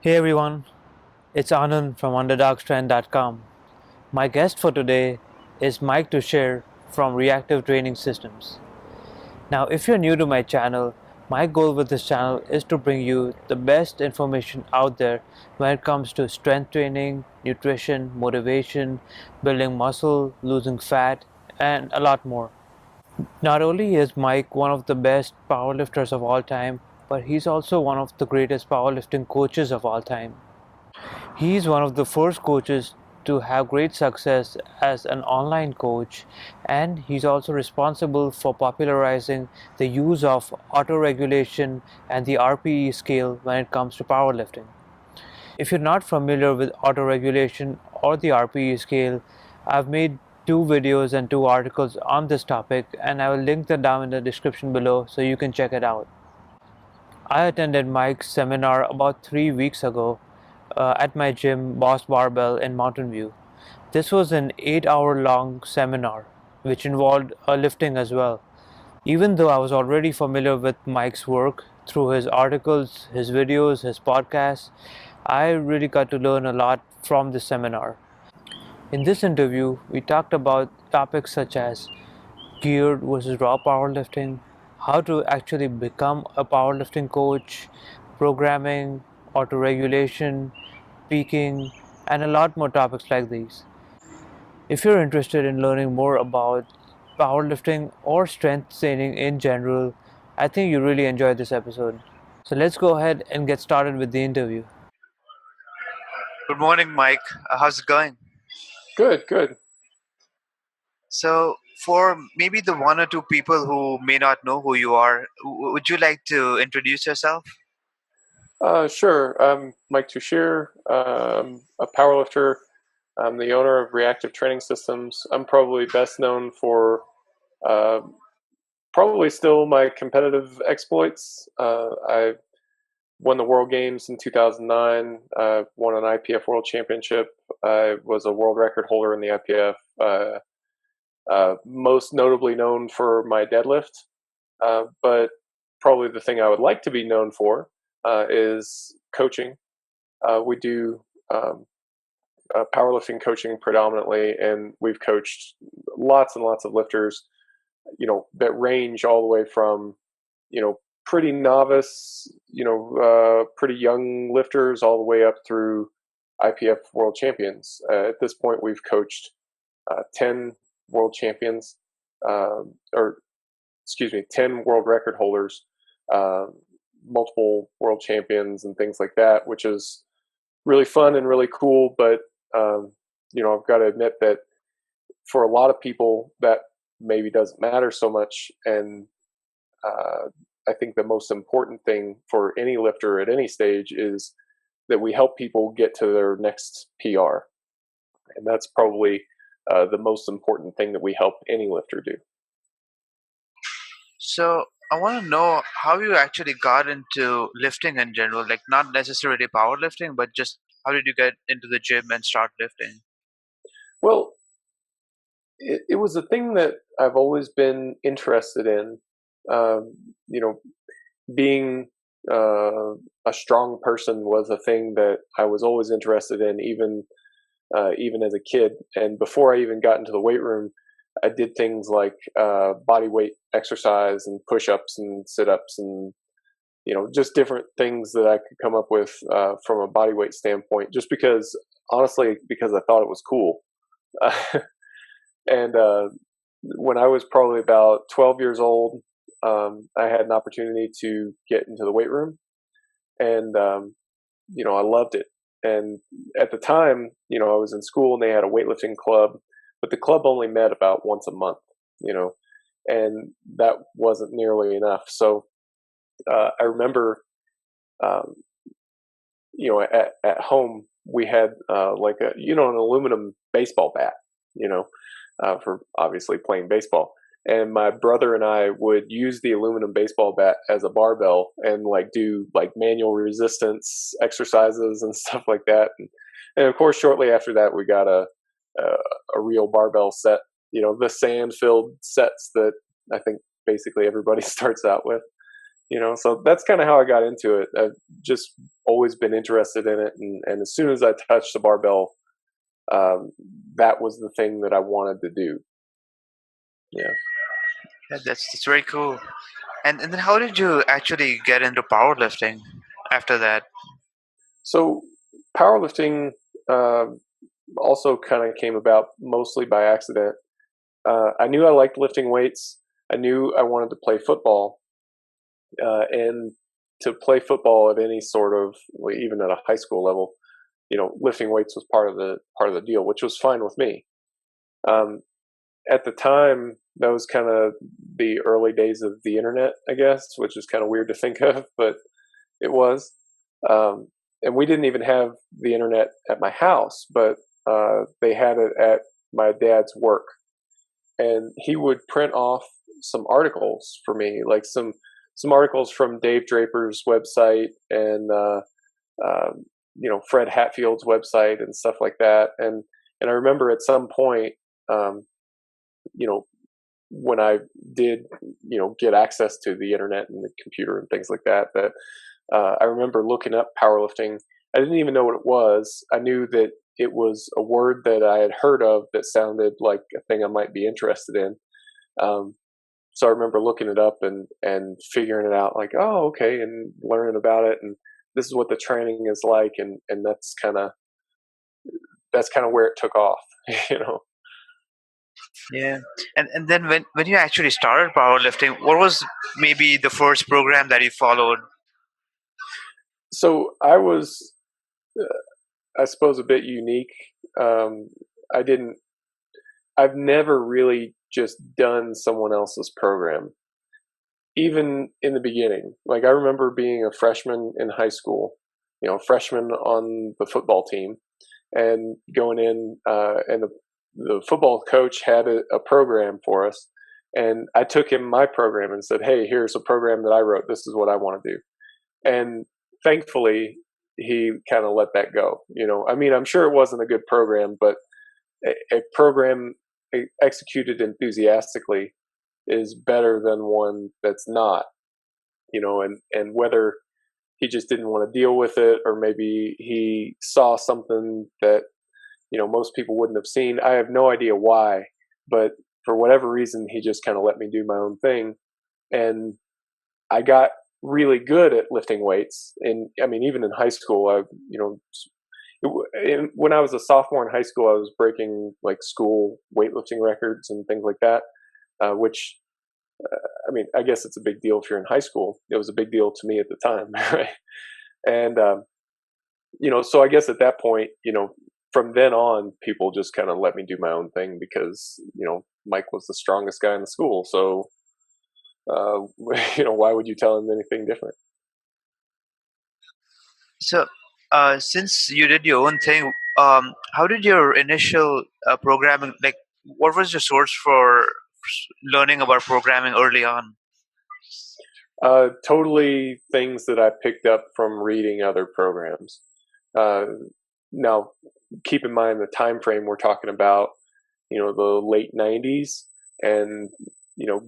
Hey everyone, it's Anand from UnderdogStrength.com. My guest for today is Mike Tuchscherer from Reactive Training Systems. Now, if you're new to my channel, my goal with this channel is to bring you the best information out there when it comes to strength training, nutrition, motivation, building muscle, losing fat, and a lot more. Not only is Mike one of the best powerlifters of all time, but he's also one of the greatest powerlifting coaches of all time. He's one of the first coaches to have great success as an online coach, and he's also responsible for popularizing the use of autoregulation and the RPE scale when it comes to powerlifting. If you're not familiar with autoregulation or the RPE scale, I've made two videos and two articles on this topic, and I will link them down in the description below so you can check it out. I attended Mike's seminar about 3 weeks ago at my gym, Boss Barbell in Mountain View. This was an 8 hour long seminar, which involved lifting as well. Even though I was already familiar with Mike's work through his articles, his videos, his podcasts, I really got to learn a lot from this seminar. In this interview, we talked about topics such as geared versus raw powerlifting, how to actually become a powerlifting coach, programming, autoregulation, peaking, and a lot more topics like these. If you're interested in learning more about powerlifting or strength training in general, I think you really enjoyed this episode. So let's go ahead and get started with the interview. Good morning, Mike. How's it going? Good, good. So, for maybe the one or two people who may not know who you are, would you like to introduce yourself? Sure. I'm Mike Tuchscherer, a powerlifter. I'm the owner of Reactive Training Systems. I'm probably best known for uh, probably still my competitive exploits. I won the World Games in 2009. I won an IPF World Championship. I was a world record holder in the IPF. Most notably known for my deadlift, but probably the thing I would like to be known for is coaching. We do powerlifting coaching predominantly, and we've coached lots and lots of lifters, that range all the way from, pretty novice, pretty young lifters all the way up through IPF world champions. At this point, we've coached 10 world champions, or excuse me, 10 world record holders, uh, multiple world champions, and things like that, which is really fun and really cool. But, I've got to admit that for a lot of people, that maybe doesn't matter so much. And I think the most important thing for any lifter at any stage is that we help people get to their next PR. And that's probably the most important thing that we help any lifter do. So I want to know how you actually got into lifting in general, like not necessarily powerlifting, but just how did you get into the gym and start lifting? Well, it was a thing that I've always been interested in. Um, you know, being a strong person was a thing that I was always interested in, even as a kid. And before I even got into the weight room, I did things like body weight exercise and push ups and sit ups and just different things that I could come up with from a body weight standpoint. Just because, honestly, because I thought it was cool. And when I was probably about 12 years old, I had an opportunity to get into the weight room, and I loved it. And at the time, I was in school and they had a weightlifting club, but the club only met about once a month, you know, and that wasn't nearly enough. So I remember, um, at home we had like an aluminum baseball bat, you know, for obviously playing baseball. And my brother and I would use the aluminum baseball bat as a barbell and like do like manual resistance exercises and stuff like that. And of course, shortly after that, we got a, a real barbell set, the sand filled sets that I think basically everybody starts out with. So that's kind of how I got into it. Just always been interested in it, and as soon as I touched the barbell, that was the thing that I wanted to do. Yeah. Yeah, that's very cool. And then how did you actually get into powerlifting after that? So powerlifting uh, also kind of came about mostly by accident. I knew I liked lifting weights. I knew I wanted to play football, and to play football at any sort of, even at a high school level, lifting weights was part of the deal, which was fine with me. Um, at the time, that was kind of the early days of the internet, I guess, which is kind of weird to think of, but it was. Um, and we didn't even have the internet at my house, but they had it at my dad's work, and he would print off some articles for me, like some articles from Dave Draper's website and Fred Hatfield's website and stuff like that. And I remember at some point, um, you know, when I did, get access to the internet and the computer and things like that, I remember looking up powerlifting. I didn't even know what it was. I knew that it was a word that I had heard of that sounded like a thing I might be interested in. Um, so I remember looking it up and figuring it out, like, oh, okay, and learning about it, and this is what the training is like, and that's kind of where it took off, you know. Yeah. And then when you actually started powerlifting, what was maybe the first program that you followed? So I was, I suppose, a bit unique. Um, I didn't. I've never really just done someone else's program, even in the beginning. Like I remember being a freshman in high school, freshman on the football team, and going in, and the football coach had a program for us, and I took him my program and said, "Hey, here's a program that I wrote. This is what I want to do." And thankfully, he kind of let that go. I mean, I'm sure it wasn't a good program, but a program executed enthusiastically is better than one that's not. And whether he just didn't want to deal with it, or maybe he saw something that most people wouldn't have seen. I have no idea why, but for whatever reason, he just kind of let me do my own thing, and I got really good at lifting weights. And I mean, even in high school, when I was a sophomore in high school, I was breaking like school weightlifting records and things like that, which I mean, I guess it's a big deal if you're in high school. It was a big deal to me at the time, right? And so I guess at that point, from then on, people just kind of let me do my own thing because Mike was the strongest guy in the school. So why would you tell him anything different? So, since you did your own thing, how did your initial programming, like, what was your source for learning about programming early on? Totally things that I picked up from reading other programs. Uh, Now, keep in mind the time frame we're talking about, the late 90s, and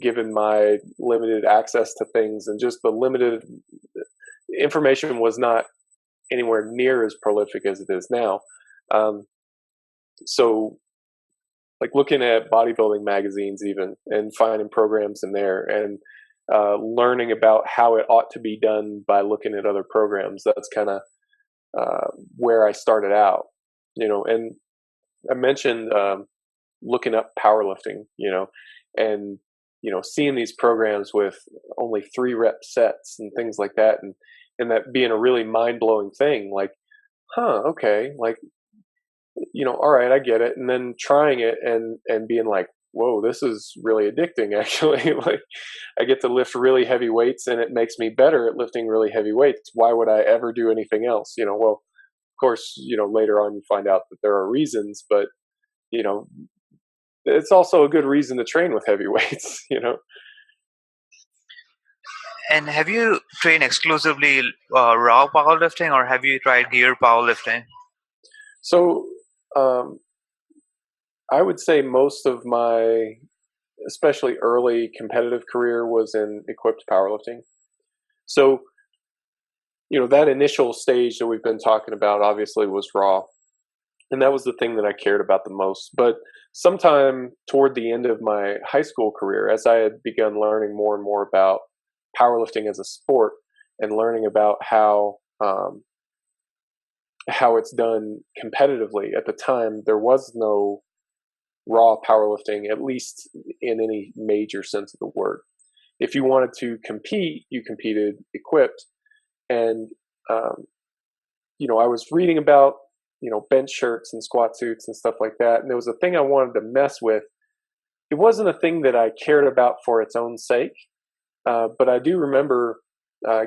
given my limited access to things and just the limited information was not anywhere near as prolific as it is now. Um, so like looking at bodybuilding magazines even and finding programs in there, and learning about how it ought to be done by looking at other programs. That's kind of where I started out, and I mentioned looking up powerlifting, and seeing these programs with only 3 rep sets and things like that, and that being a really mind blowing thing. Like, okay, like all right, I get it, and then trying it and being like, whoa, this is really addicting. Actually, like I get to lift really heavy weights, and it makes me better at lifting really heavy weights. Why would I ever do anything else? Well, of course, later on you find out that there are reasons, but you know, it's also a good reason to train with heavy weights. And have you trained exclusively raw powerlifting, or have you tried gear powerlifting? So, um, I would say most of my, especially early competitive career, was in equipped powerlifting. So, that initial stage that we've been talking about obviously was raw. And that was the thing that I cared about the most. But sometime toward the end of my high school career, as I had begun learning more and more about powerlifting as a sport and learning about how it's done competitively, at the time there was no raw powerlifting, at least in any major sense of the word. If you wanted to compete, you competed equipped. And I was reading about bench shirts and squat suits and stuff like that, and there was a thing I wanted to mess with. It wasn't a thing that I cared about for its own sake, but I do remember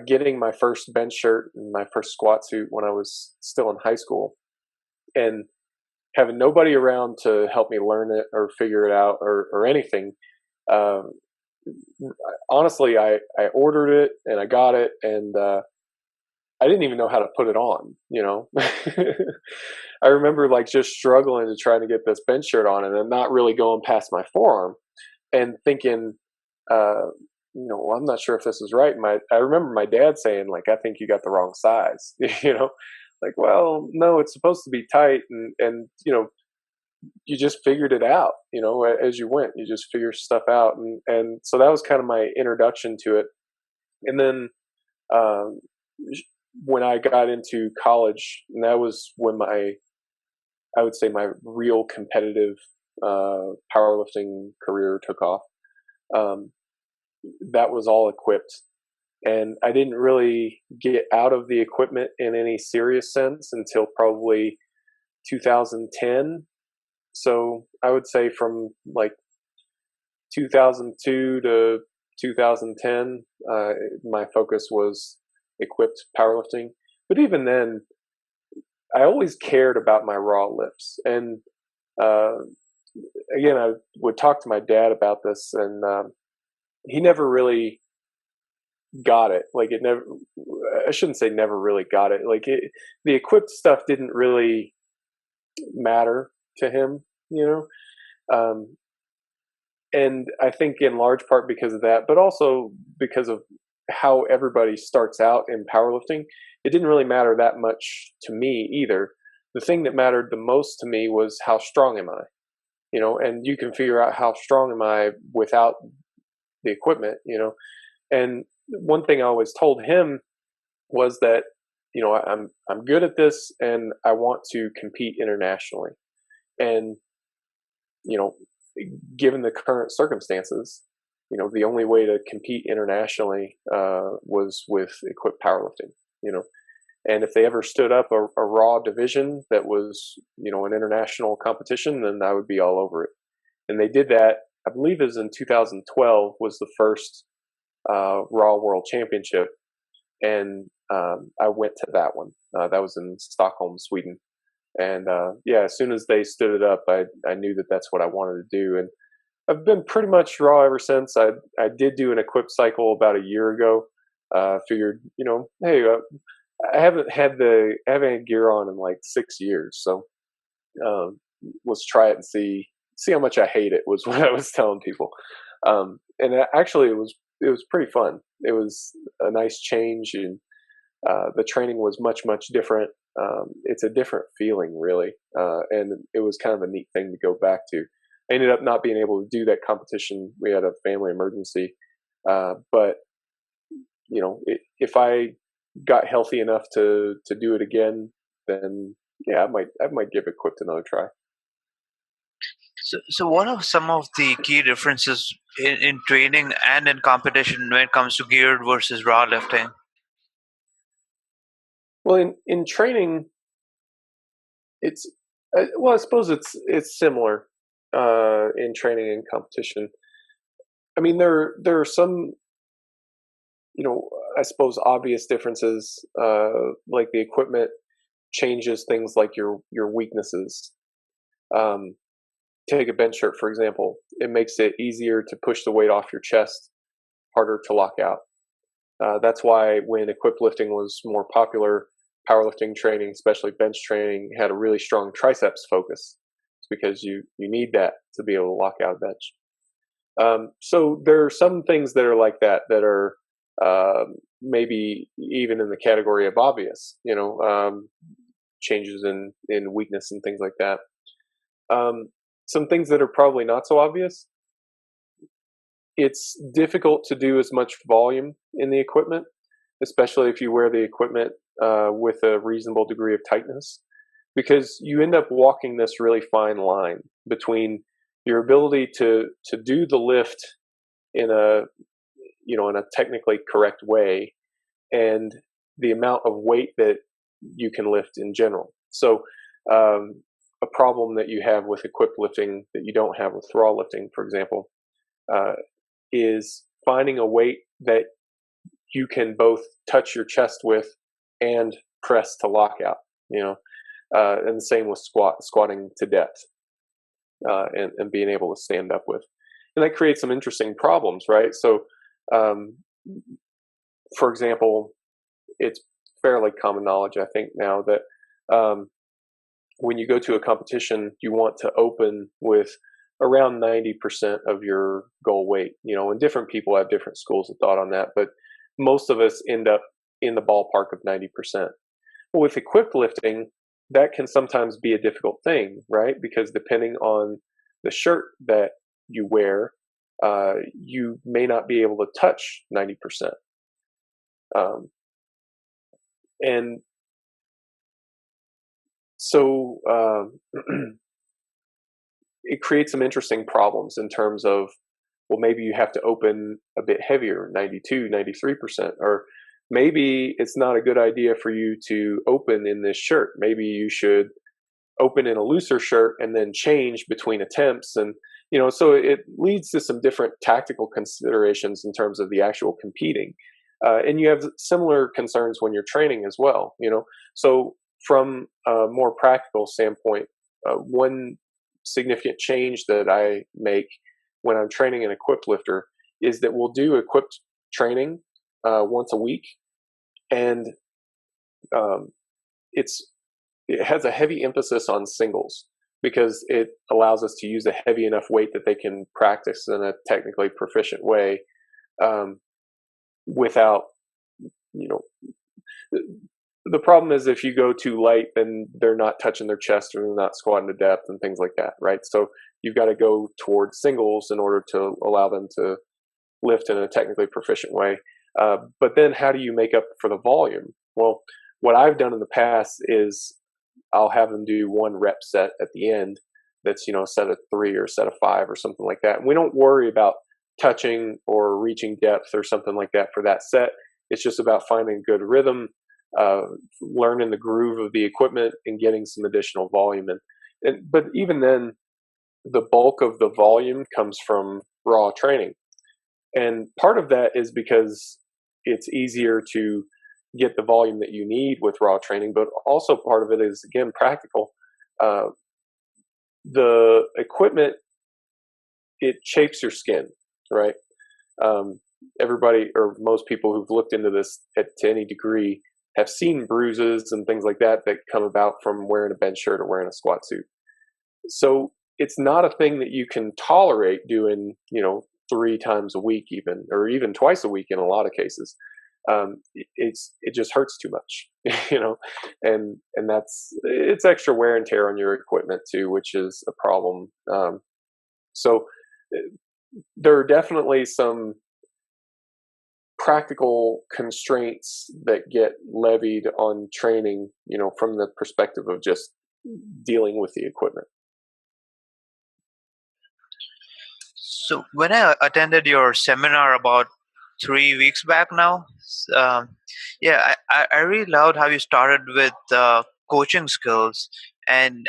getting my first bench shirt and my first squat suit when I was still in high school, and having nobody around to help me learn it or figure it out or anything. Honestly, I ordered it and I got it, and I didn't even know how to put it on, I remember like just struggling to try to get this bench shirt on and then not really going past my forearm and thinking, well, I'm not sure if this is right. I remember my dad saying, like, I think you got the wrong size, like, well, no, it's supposed to be tight. And you just figured it out, as you went, you just figure stuff out. And so that was kind of my introduction to it. And then, when I got into college, and that was when I would say my real competitive powerlifting career took off. That was all equipped, and I didn't really get out of the equipment in any serious sense until probably 2010. So I would say from like 2002 to 2010, my focus was equipped powerlifting. But even then, I always cared about my raw lifts. And again, I would talk to my dad about this, and he never really got it. Like, I shouldn't say never really got it. Like, the equipped stuff didn't really matter to him, and I think in large part because of that, but also because of how everybody starts out in powerlifting. It didn't really matter that much to me either. The thing that mattered the most to me was how strong am I, and you can figure out how strong am I without the equipment, and one thing I always told him was that, I'm good at this and I want to compete internationally. And, given the current circumstances, the only way to compete internationally was with equipped powerlifting, and if they ever stood up a raw division that was, an international competition, then I would be all over it. And they did that. I believe it was in 2012 was the first Raw World Championship, and I went to that one. That was in Stockholm, Sweden. And as soon as they stood it up, I knew that that's what I wanted to do. And I've been pretty much raw ever since. I did do an equip cycle about a year ago. Figured, hey, I haven't had gear on in like 6 years, so let's try it and see how much I hate it, was what I was telling people. And actually, it was pretty fun. It was a nice change, and the training was much different. It's a different feeling, really, and it was kind of a neat thing to go back to. I ended up not being able to do that competition. We had a family emergency, but if I got healthy enough to do it again, then yeah, I might give equipped another try. So what are some of the key differences in training and in competition when it comes to geared versus raw lifting? Well, in training, it's I suppose it's similar in training and competition. I mean, there are some, I suppose obvious differences, like the equipment changes things like your weaknesses. Take a bench shirt, for example. It makes it easier to push the weight off your chest, harder to lock out. That's why when equipped lifting was more popular, powerlifting training, especially bench training, had a really strong triceps focus. It's because you need that to be able to lock out a bench. So there are some things that are like that are maybe even in the category of obvious, changes in weakness and things like that. Some things that are probably not so obvious. It's difficult to do as much volume in the equipment, especially if you wear the equipment with a reasonable degree of tightness, because you end up walking this really fine line between your ability to do the lift in a technically correct way and the amount of weight that you can lift in general. So a problem that you have with equipped lifting that you don't have with raw lifting, for example, is finding a weight that you can both touch your chest with and press to lockout, and the same with squatting to depth, and being able to stand up with. And that creates some interesting problems, right? So, for example, it's fairly common knowledge, I think, now that when you go to a competition, you want to open with around 90% of your goal weight, and different people have different schools of thought on that, but most of us end up in the ballpark of 90%. Well, with equipped lifting, that can sometimes be a difficult thing, right? Because depending on the shirt that you wear, you may not be able to touch 90%. And so it creates some interesting problems in terms of, well, maybe you have to open a bit heavier, 92, 93%, or maybe it's not a good idea for you to open in this shirt. Maybe you should open in a looser shirt and then change between attempts. And, so it leads to some different tactical considerations in terms of the actual competing. And you have similar concerns when you're training as well, So from a more practical standpoint, one significant change that I make when I'm training an equipped lifter is that we'll do equipped training once a week, and it has a heavy emphasis on singles because it allows us to use a heavy enough weight that they can practice in a technically proficient way without, the problem is if you go too light, then they're not touching their chest or they're not squatting to depth and things like that, right? So you've got to go towards singles in order to allow them to lift in a technically proficient way. But then how do you make up for the volume? Well, what I've done in the past is I'll have them do one rep set at the end that's, a set of 3 or a set of 5 or something like that. And we don't worry about touching or reaching depth or something like that for that set. It's just about finding good rhythm, learning the groove of the equipment and getting some additional volume. But even then, the bulk of the volume comes from raw training. And part of that is because it's easier to get the volume that you need with raw training, but also part of it is, again, practical. The equipment, it shapes your skin, right? Everybody or most people who've looked into this to any degree have seen bruises and things like that come about from wearing a bench shirt or wearing a squat suit. So it's not a thing that you can tolerate doing, 3 times a week or even twice a week in a lot of cases. It just hurts too much, and it's extra wear and tear on your equipment too, which is a problem. So there are definitely some practical constraints that get levied on training, from the perspective of just dealing with the equipment. So when I attended your seminar about 3 weeks back now, I really loved how you started with coaching skills. And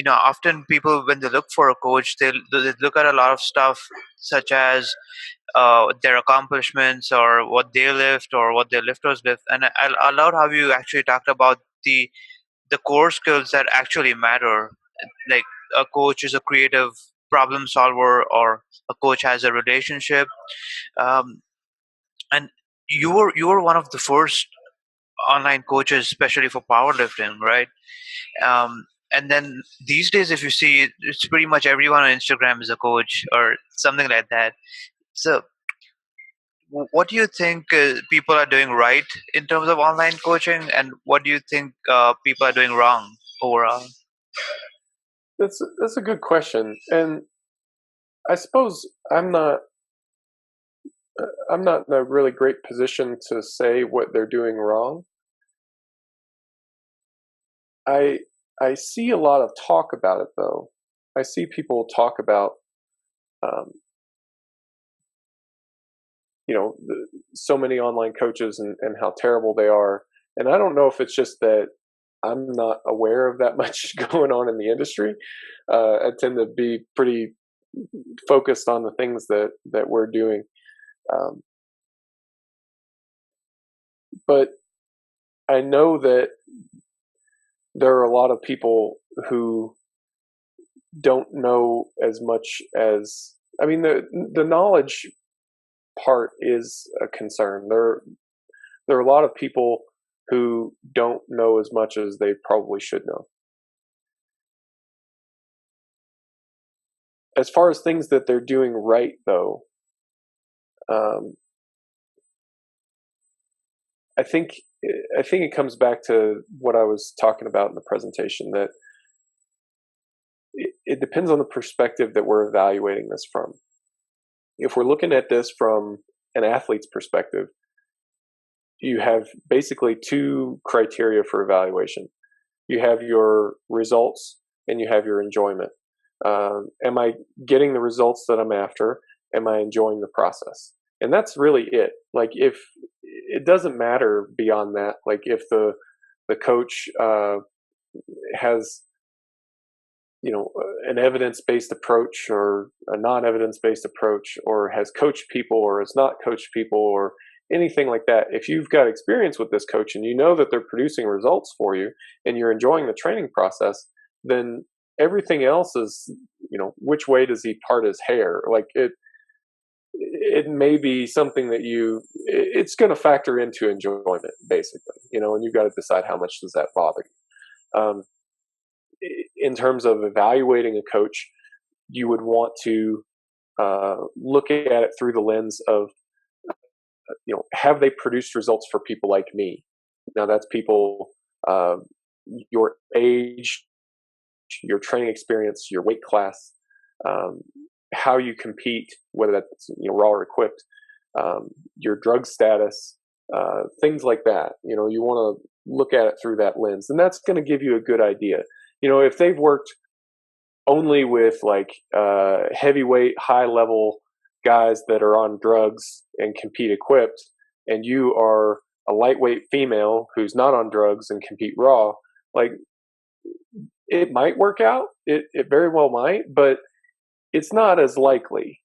often people, when they look for a coach, they look at a lot of stuff such as their accomplishments or what they lift or what their lifters lift. And I loved how you actually talked about the core skills that actually matter. Like a coach is a creative problem solver, or a coach has a relationship. And you were one of the first online coaches, especially for powerlifting, right? And then these days, if you see, it's pretty much everyone on Instagram is a coach or something like that. So what do you think people are doing right in terms of online coaching, and what do you think people are doing wrong overall? That's a good question, and I suppose I'm not in a really great position to say what they're doing wrong. I I see a lot of talk about it though. I see people talk about um, so many online coaches and how terrible they are, and I don't know if it's just that I'm not aware of that much going on in the industry. I tend to be pretty focused on the things that we're doing, um, but I know that there are a lot of people who don't know as much as, I mean, the knowledge part is a concern. There are a lot of people who don't know as much as they probably should know. As far as things that they're doing right, though, um, I think I think it comes back to what I was talking about in the presentation, that it depends on the perspective that we're evaluating this from. If we're looking at this from an athlete's perspective, you have basically two criteria for evaluation. You have your results and you have your enjoyment. Am I getting the results that I'm after? Am I enjoying the process? And that's really it. Like, if it doesn't matter beyond that, like if the coach has an evidence-based approach or a non-evidence-based approach, or has coached people or has not coached people or anything like that. If you've got experience with this coach and you know that they're producing results for you and you're enjoying the training process, then everything else is, which way does he part his hair? Like, it may be something that it's going to factor into enjoyment, basically, and you've got to decide how much does that bother you. In terms of evaluating a coach, you would want to look at it through the lens of, have they produced results for people like me? Now, that's people your age, your training experience, your weight class, um, how you compete, whether that's raw or equipped, your drug status, things like that. You want to look at it through that lens, and that's going to give you a good idea. If they've worked only with like heavyweight, high level guys that are on drugs and compete equipped, and you are a lightweight female who's not on drugs and compete raw, like, it might work out. It very well might, but it's not as likely,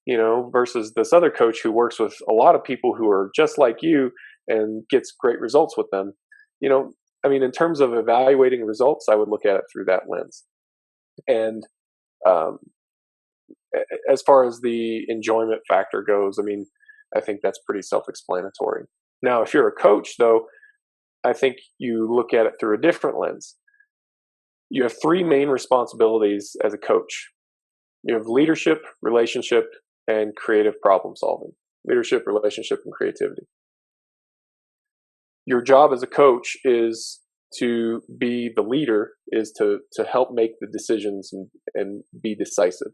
versus this other coach who works with a lot of people who are just like you and gets great results with them. I mean, in terms of evaluating results, I would look at it through that lens. And um, as far as the enjoyment factor goes, I mean, I think that's pretty self-explanatory. Now, if you're a coach, though, I think you look at it through a different lens. You have three main responsibilities as a coach. You have leadership, relationship, and creative problem solving. Leadership, relationship, and creativity. Your job as a coach is to be the leader, is to help make the decisions and be decisive.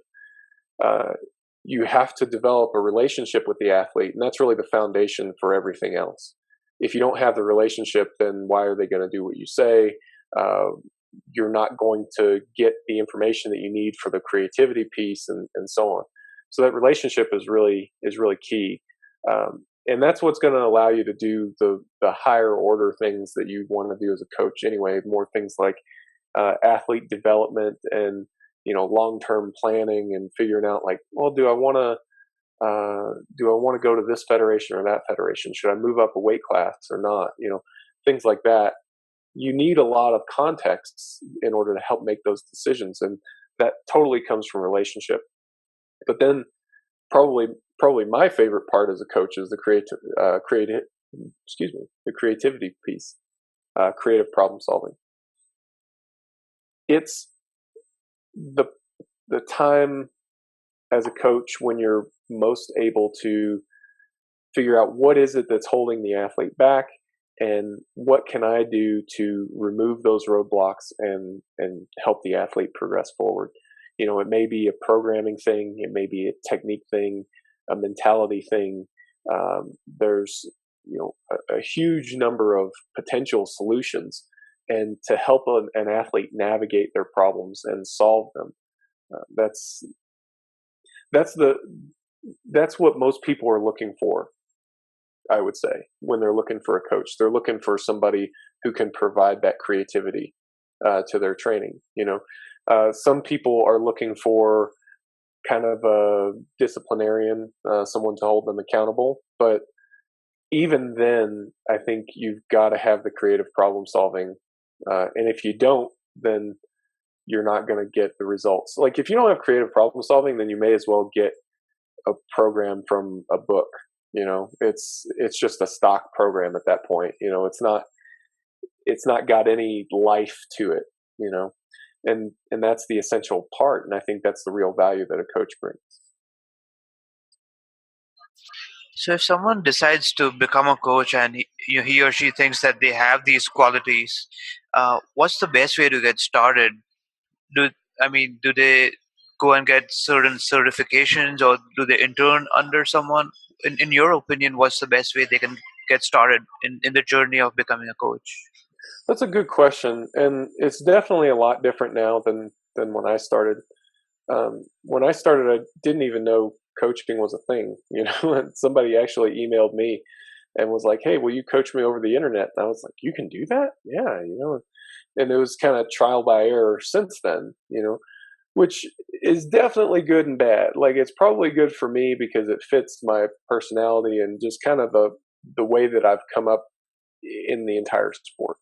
You have to develop a relationship with the athlete, and that's really the foundation for everything else. If you don't have the relationship, then why are they going to do what you say? You're not going to get the information that you need for the creativity piece, and so on. So that relationship is really key, and that's what's going to allow you to do the higher order things that you want to do as a coach anyway. More things like athlete development and long-term planning, and figuring out, like, well, do I want to go to this federation or that federation? Should I move up a weight class or not? Things like that. You need a lot of context in order to help make those decisions, and that totally comes from relationship. But then probably my favorite part as a coach is the the creativity piece, creative problem solving. It's the time as a coach when you're most able to figure out what is it that's holding the athlete back, and what can I do to remove those roadblocks and help the athlete progress forward. It may be a programming thing, it may be a technique thing, a mentality thing. There's a huge number of potential solutions, and to help an athlete navigate their problems and solve them. That's what most people are looking for, I would say, when they're looking for a coach. They're looking for somebody who can provide that creativity to their training. Some people are looking for kind of a disciplinarian, someone to hold them accountable. But even then, I think you've got to have the creative problem solving. And if you don't, then you're not going to get the results. Like, if you don't have creative problem solving, then you may as well get a program from a book. It's just a stock program at that point. It's not got any life to it. And that's the essential part. And I think that's the real value that a coach brings. So if someone decides to become a coach and he or she thinks that they have these qualities, what's the best way to get started? Do they go and get certain certifications, or do they intern under someone? In your opinion, what's the best way they can get started in the journey of becoming a coach? That's a good question, and it's definitely a lot different now than when I started. When I started, I didn't even know coaching was a thing. And somebody actually emailed me and was like, "Hey, will you coach me over the internet?" And I was like, "You can do that?" Yeah, And it was kind of trial by error since then. Which is definitely good and bad. Like, it's probably good for me because it fits my personality and just kind of the way that I've come up in the entire sport.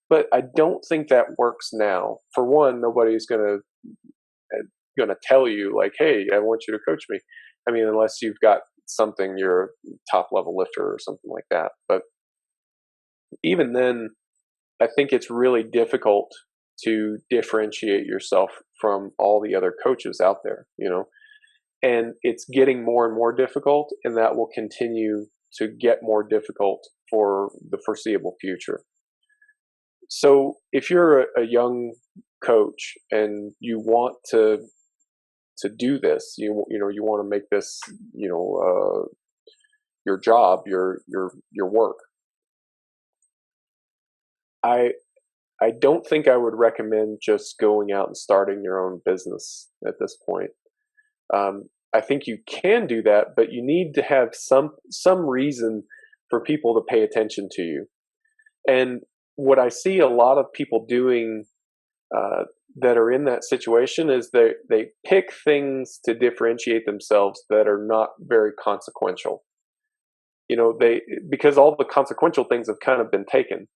But I don't think that works now. For one, nobody's gonna tell you like, "Hey, I want you to coach me." I mean, unless you've got something, you're a top level lifter or something like that. But even then, I think it's really difficult to differentiate yourself from all the other coaches out there. And it's getting more and more difficult, and that will continue to get more difficult for the foreseeable future. So if you're a young coach and you want to do this, you want to make this, your job, your work. I don't think I would recommend just going out and starting your own business at this point. I think you can do that, but you need to have some reason for people to pay attention to you. And what I see a lot of people doing that are in that situation is they pick things to differentiate themselves that are not very consequential. Because all the consequential things have kind of been taken.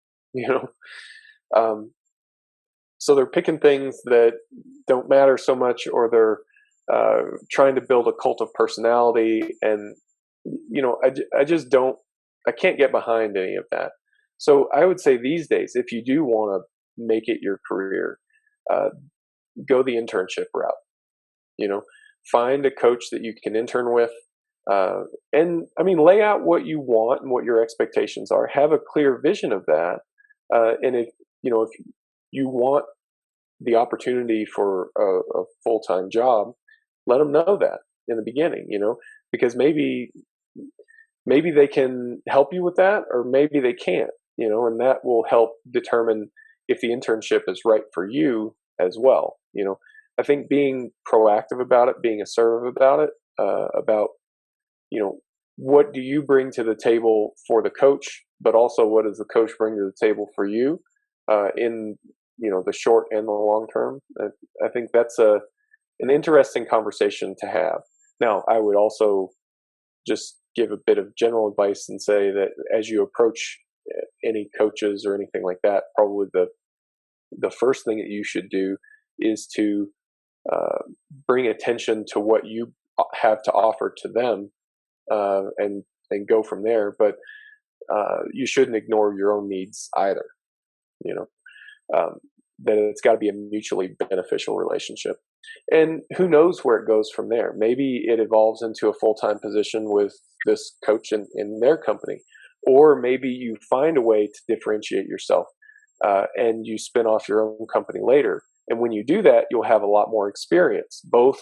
So they're picking things that don't matter so much, or they're trying to build a cult of personality. And, I can't get behind any of that. So I would say these days, if you do want to make it your career, go the internship route. Find a coach that you can intern with. And I mean, lay out what you want and what your expectations are. Have a clear vision of that. And if you want the opportunity for a full-time job, let them know that in the beginning, because maybe they can help you with that, or maybe they can't, and that will help determine if the internship is right for you as well. I think being proactive about it, being assertive about it, about, what do you bring to the table for the coach, but also what does the coach bring to the table for you, in the short and the long term. I think that's an interesting conversation to have. Now, I would also just give a bit of general advice and say that as you approach any coaches or anything like that, probably the first thing that you should do is to bring attention to what you have to offer to them, and go from there. But you shouldn't ignore your own needs either. That it's got to be a mutually beneficial relationship. And who knows where it goes from there? Maybe it evolves into a full-time position with this coach in their company, or maybe you find a way to differentiate yourself, and you spin off your own company later. And when you do that, you'll have a lot more experience, both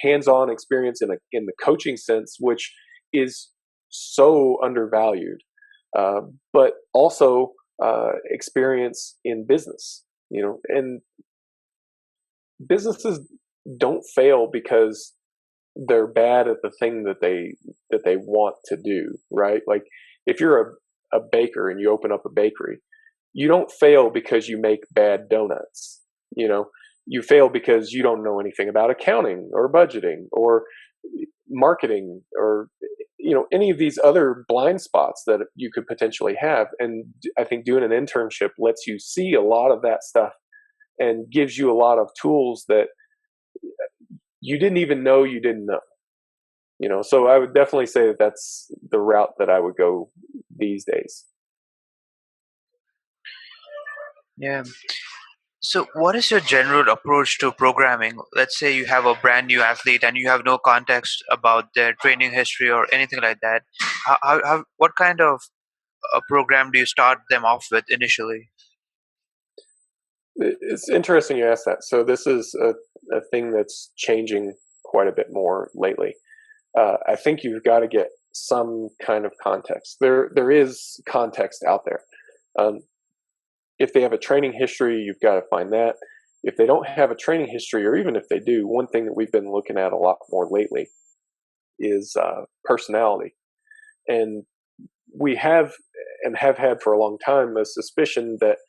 hands-on experience in the coaching sense, which is so undervalued, but also experience in business. And businesses don't fail because they're bad at the thing that they want to do, right? Like if you're a baker and you open up a bakery, you don't fail because you make bad donuts. You fail because you don't know anything about accounting or budgeting or marketing or any of these other blind spots that you could potentially have. And I think doing an internship lets you see a lot of that stuff and gives you a lot of tools that you didn't even know you didn't know. So I would definitely say that that's the route that I would go these days. Yeah. So, what is your general approach to programming? Let's say you have a brand new athlete and you have no context about their training history or anything like that. What kind of a program do you start them off with initially? It's interesting you ask that. So this is a thing that's changing quite a bit more lately. I think you've got to get some kind of context. There is context out there. If they have a training history, you've got to find that. If they don't have a training history, or even if they do, one thing that we've been looking at a lot more lately is personality. And we have and have had for a long time a suspicion that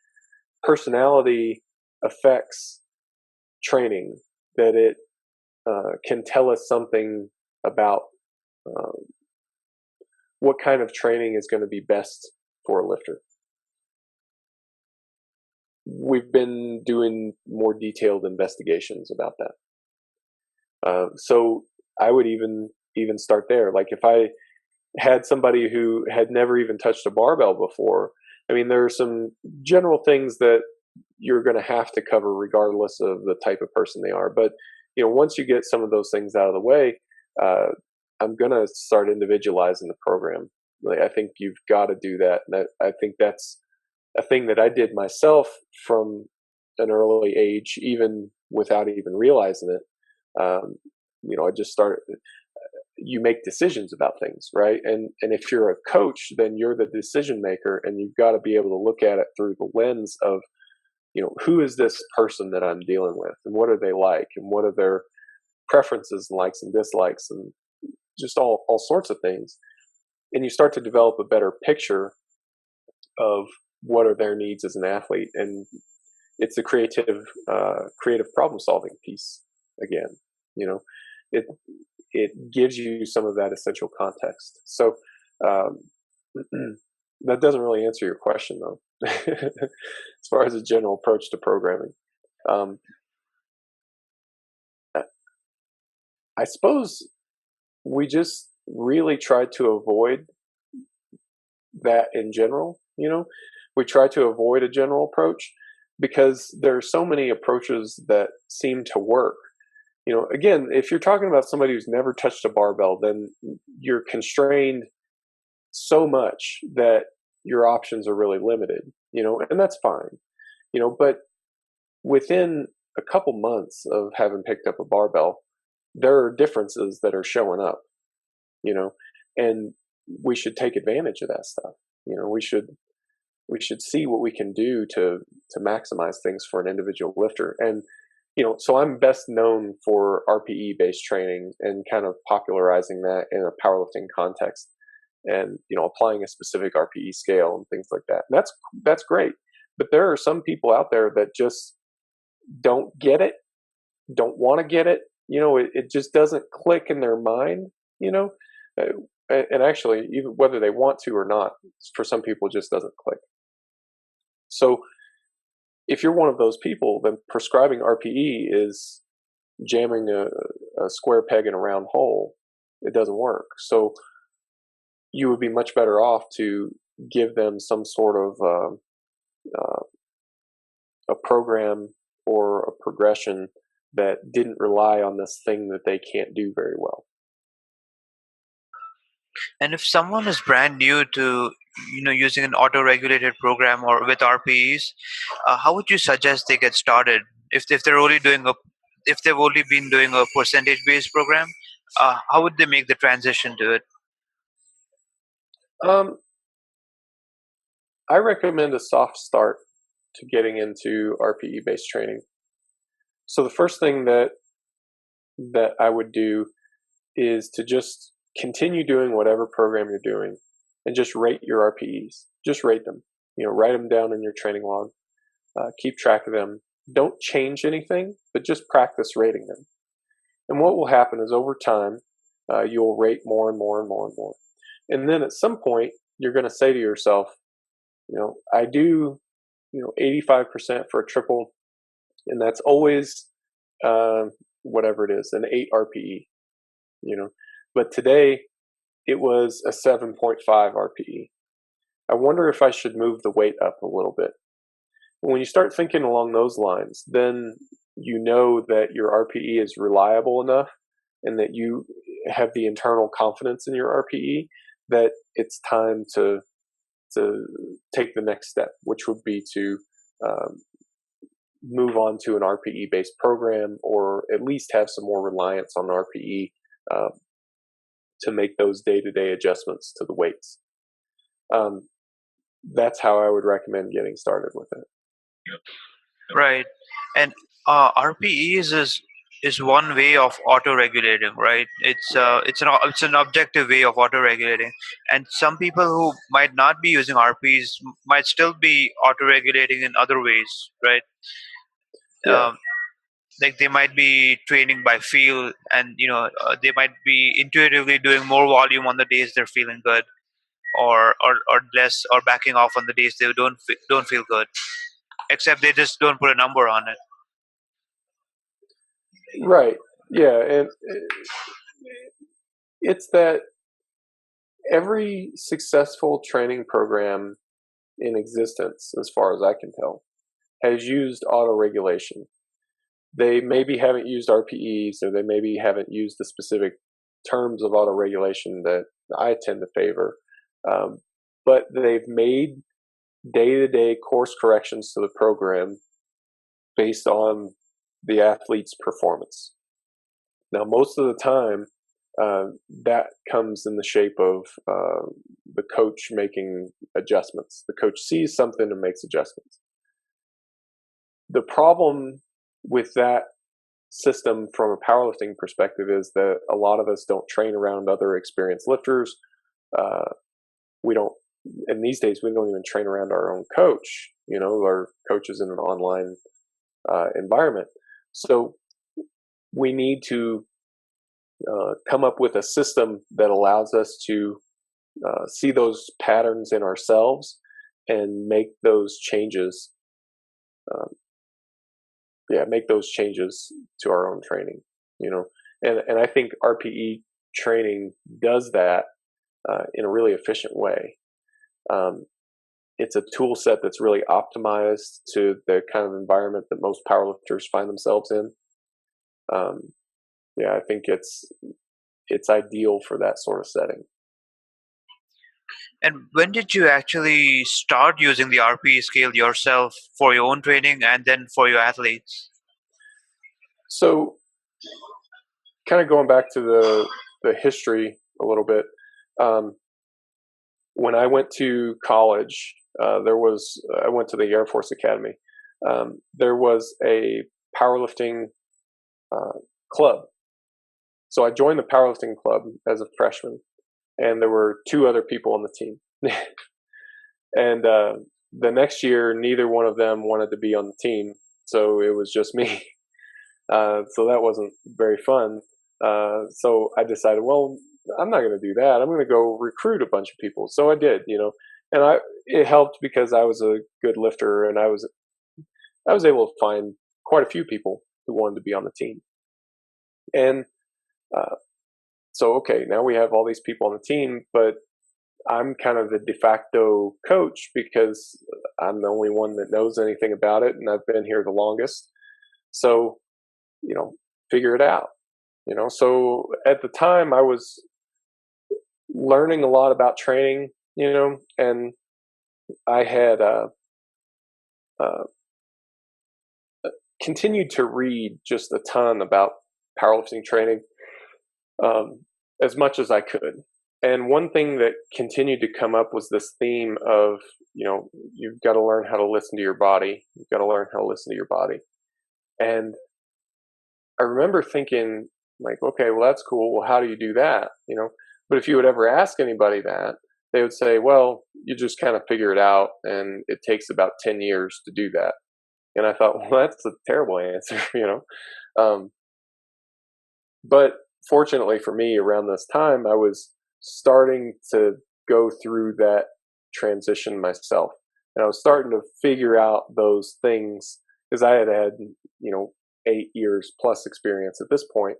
personality affects training, that it can tell us something about what kind of training is going to be best for a lifter. We've been doing more detailed investigations about that. So I would even start there. Like if I had somebody who had never even touched a barbell before, I mean, there are some general things that you're going to have to cover regardless of the type of person they are. But, once you get some of those things out of the way, I'm going to start individualizing the program. Like, I think you've got to do that. And I think that's a thing that I did myself from an early age, even without even realizing it. I just started. You make decisions about things, right? And if you're a coach, then you're the decision maker, and you've got to be able to look at it through the lens of, who is this person that I'm dealing with, and what are they like, and what are their preferences and likes and dislikes, and just all sorts of things. And you start to develop a better picture of what are their needs as an athlete, and it's the creative problem solving piece again. It gives you some of that essential context. So that doesn't really answer your question, though, as far as a general approach to programming. I suppose we just really try to avoid that in general. We try to avoid a general approach because there are so many approaches that seem to work. Again, if you're talking about somebody who's never touched a barbell, then you're constrained so much that your options are really limited, and that's fine, but within a couple months of having picked up a barbell, there are differences that are showing up, and we should take advantage of that stuff. We should see what we can do to maximize things for an individual lifter. And so I'm best known for RPE based training and kind of popularizing that in a powerlifting context, and applying a specific RPE scale and things like that. And that's great, but there are some people out there that just don't get it, don't want to get it. It just doesn't click in their mind. And actually, even whether they want to or not, for some people, it just doesn't click. So if you're one of those people, then prescribing RPE is jamming a square peg in a round hole. It doesn't work. So you would be much better off to give them some sort of a program or a progression that didn't rely on this thing that they can't do very well. And if someone is brand new to using an auto-regulated program or with RPEs, how would you suggest they get started if they're only doing a if they've only been doing a percentage-based program? How would they make the transition to it? I recommend a soft start to getting into RPE-based training. So the first thing that I would do is to just continue doing whatever program you're doing and just rate your RPEs. Just rate them. Write them down in your training log. Keep track of them. Don't change anything, but just practice rating them. And what will happen is over time, you'll rate more and more and more and more. And then at some point, you're going to say to yourself, I do, 85% for a triple, and that's always whatever it is, an 8 RPE, But today, it was a 7.5 RPE. I wonder if I should move the weight up a little bit. When you start thinking along those lines, then you know that your RPE is reliable enough and that you have the internal confidence in your RPE that it's time to take the next step, which would be to move on to an RPE-based program, or at least have some more reliance on RPE to make those day-to-day adjustments to the weights. That's how I would recommend getting started with it. Right. And RPEs is one way of auto-regulating, right? It's an objective way of auto-regulating, and some people who might not be using RPEs might still be auto-regulating in other ways, right? Yeah. Like they might be training by feel, and they might be intuitively doing more volume on the days they're feeling good, or less, or backing off on the days they don't feel good, except they just don't put a number on it. Right. Yeah. And it's that every successful training program in existence, as far as I can tell, has used auto-regulation. They maybe haven't used RPEs, or they maybe haven't used the specific terms of auto-regulation that I tend to favor. But they've made day-to-day course corrections to the program based on the athlete's performance. Now, most of the time, that comes in the shape of the coach making adjustments. The coach sees something and makes adjustments. The problem with that system from a powerlifting perspective is that a lot of us don't train around other experienced lifters. We don't, and these days we don't even train around our own coach. Our coach is in an online environment. So we need to come up with a system that allows us to see those patterns in ourselves and make those changes. Make those changes to our own training. And I think RPE training does that in a really efficient way. It's a tool set that's really optimized to the kind of environment that most powerlifters find themselves in. I think it's ideal for that sort of setting. And when did you actually start using the RPE scale yourself for your own training and then for your athletes? So, kind of going back to the history a little bit, when I went to college, I went to the Air Force Academy. There was a powerlifting club. So I joined the powerlifting club as a freshman, and there were 2 other people on the team. And the next year, neither one of them wanted to be on the team, so it was just me. So that wasn't very fun. So I decided, well, I'm not going to do that. I'm going to go recruit a bunch of people. So I did, and it helped because I was a good lifter, and I was able to find quite a few people who wanted to be on the team. And so, okay, now we have all these people on the team, but I'm kind of the de facto coach because I'm the only one that knows anything about it, and I've been here the longest. So, figure it out. So at the time I was learning a lot about training, and I had uh, continued to read just a ton about powerlifting training, as much as I could. And one thing that continued to come up was this theme of, you've got to learn how to listen to your body. You've got to learn how to listen to your body. And I remember thinking, like, okay, well, that's cool. Well, how do you do that? But if you would ever ask anybody that, they would say, well, you just kind of figure it out, and it takes about 10 years to do that. And I thought, well, that's a terrible answer, But fortunately for me, around this time, I was starting to go through that transition myself. And I was starting to figure out those things, because I had 8 years plus experience at this point.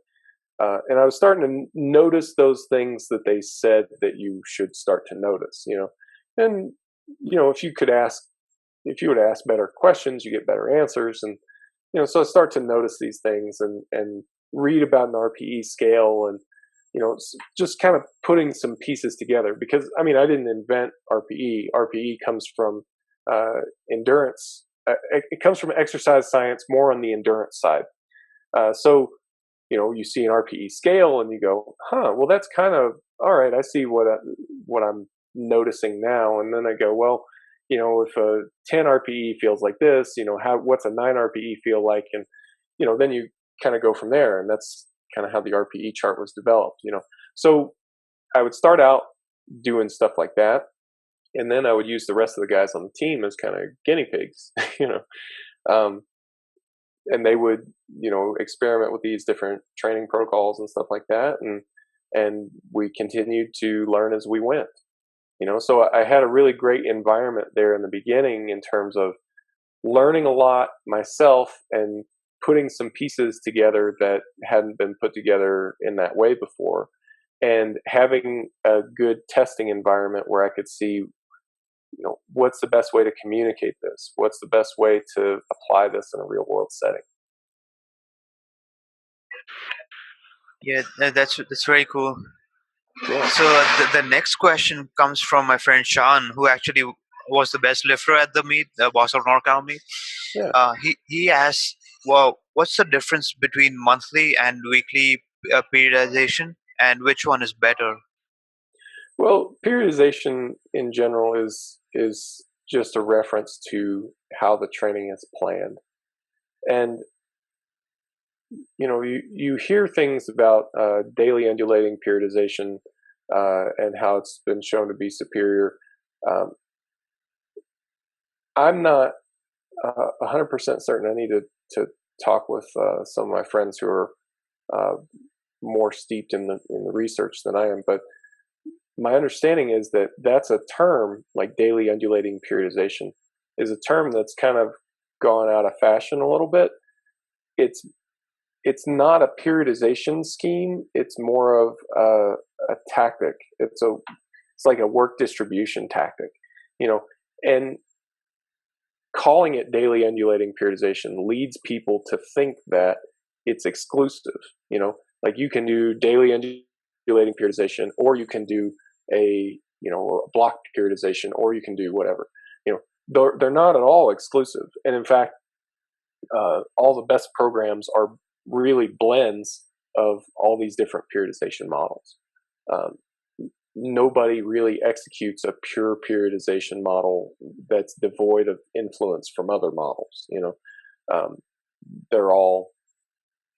And I was starting to notice those things that they said that you should start to notice, and, if you would ask better questions, you get better answers. And, so I start to notice these things, and read about an RPE scale, and, just kind of putting some pieces together, because, I didn't invent RPE. RPE comes from endurance. It comes from exercise science, more on the endurance side. So, you see an RPE scale and you go, well, that's kind of, all right, I see what I'm noticing now. And then I go, well, if a 10 RPE feels like this, what's a 9 RPE feel like? And, then you kind of go from there. And that's kind of how the RPE chart was developed, So I would start out doing stuff like that. And then I would use the rest of the guys on the team as kind of guinea pigs, and they would, experiment with these different training protocols and stuff like that. And we continued to learn as we went, so I had a really great environment there in the beginning, in terms of learning a lot myself and putting some pieces together that hadn't been put together in that way before, and having a good testing environment where I could see, what's the best way to communicate this? What's the best way to apply this in a real world setting? Yeah, that's very cool. Yeah. So the next question comes from my friend Sean, who actually was the best lifter at the meet, the Boston Knockout meet. Yeah. He asked, well, what's the difference between monthly and weekly periodization, and which one is better? Well, periodization in general is just a reference to how the training is planned. And you hear things about daily undulating periodization, and how it's been shown to be superior. I'm not 100% certain. I need to talk with some of my friends who are more steeped in the research than I am, but my understanding is that that's a term, like daily undulating periodization is a term that's kind of gone out of fashion a little bit. It's not a periodization scheme. It's more of a tactic. It's like a work distribution tactic, and calling it daily undulating periodization leads people to think that it's exclusive, like you can do daily undulating periodization, or you can do a block periodization, or you can do whatever. They're not at all exclusive, and in fact, all the best programs are really blends of all these different periodization models. Um, Nobody really executes a pure periodization model that's devoid of influence from other models. They're all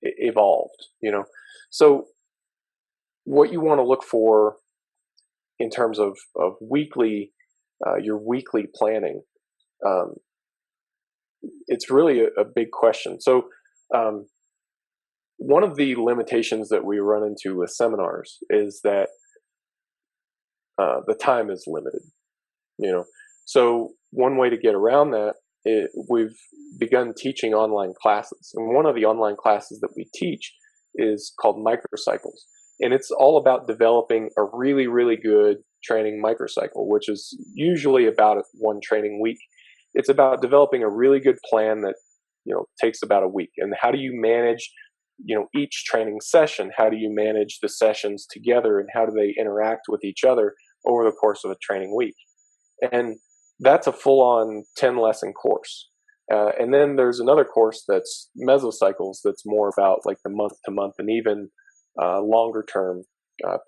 evolved. So what you want to look for in terms of weekly, your weekly planning, it's really a big question. So one of the limitations that we run into with seminars is that the time is limited. So one way to get around that, we've begun teaching online classes, and one of the online classes that we teach is called microcycles, and it's all about developing a really, really good training microcycle, which is usually about one training week. It's about developing a really good plan that takes about a week, and how do you manage each training session, how do you manage the sessions together and how do they interact with each other over the course of a training week? And that's a full-on 10-lesson course. And then there's another course that's mesocycles, that's more about like the month-to-month and even longer-term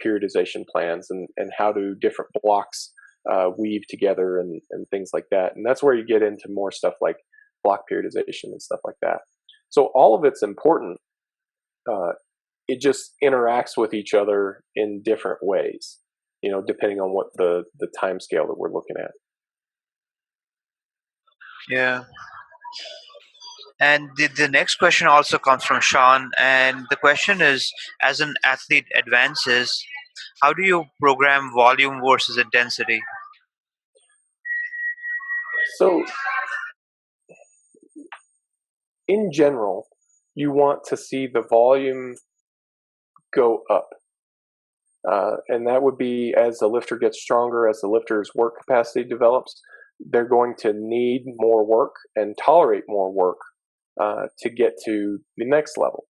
periodization plans and how do different blocks weave together and things like that. And that's where you get into more stuff like block periodization and stuff like that. So all of it's important. It just interacts with each other in different ways, depending on what the time scale that we're looking at. Yeah. And the next question also comes from Sean. And the question is, as an athlete advances, how do you program volume versus intensity? So in general, you want to see the volume go up. And that would be as the lifter gets stronger, as the lifter's work capacity develops, they're going to need more work and tolerate more work to get to the next level.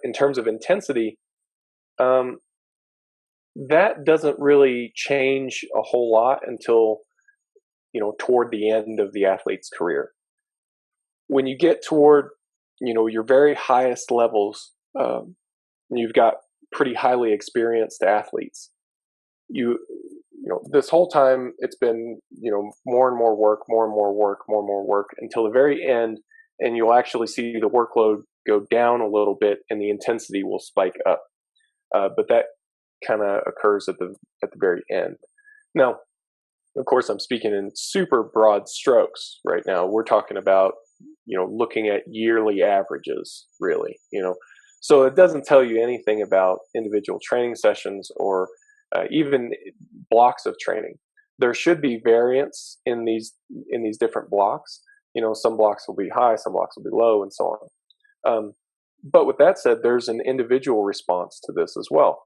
In terms of intensity, that doesn't really change a whole lot until toward the end of the athlete's career. When you get toward your very highest levels, you've got pretty highly experienced athletes. This whole time it's been more and more work, more and more work, more and more work until the very end, and you'll actually see the workload go down a little bit and the intensity will spike up. But that kind of occurs at the very end. Now, of course, I'm speaking in super broad strokes right now. We're talking about looking at yearly averages, really. So it doesn't tell you anything about individual training sessions or even blocks of training. There should be variance in these different blocks. Some blocks will be high, some blocks will be low, and so on. But with that said, there's an individual response to this as well.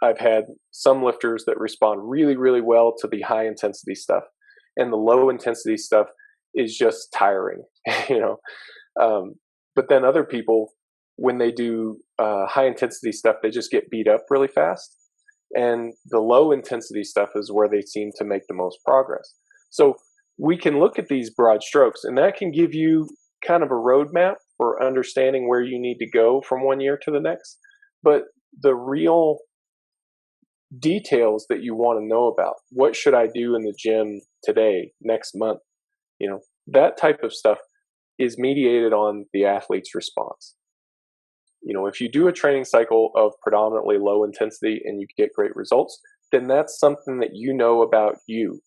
I've had some lifters that respond really, really well to the high intensity stuff, and the low intensity stuff is just tiring, But then other people, when they do high intensity stuff, they just get beat up really fast. And the low intensity stuff is where they seem to make the most progress. So we can look at these broad strokes, and that can give you kind of a roadmap for understanding where you need to go from one year to the next. But the real details that you want to know about, what should I do in the gym today, next month, that type of stuff is mediated on the athlete's response. If you do a training cycle of predominantly low intensity and you get great results, then that's something that you know about you.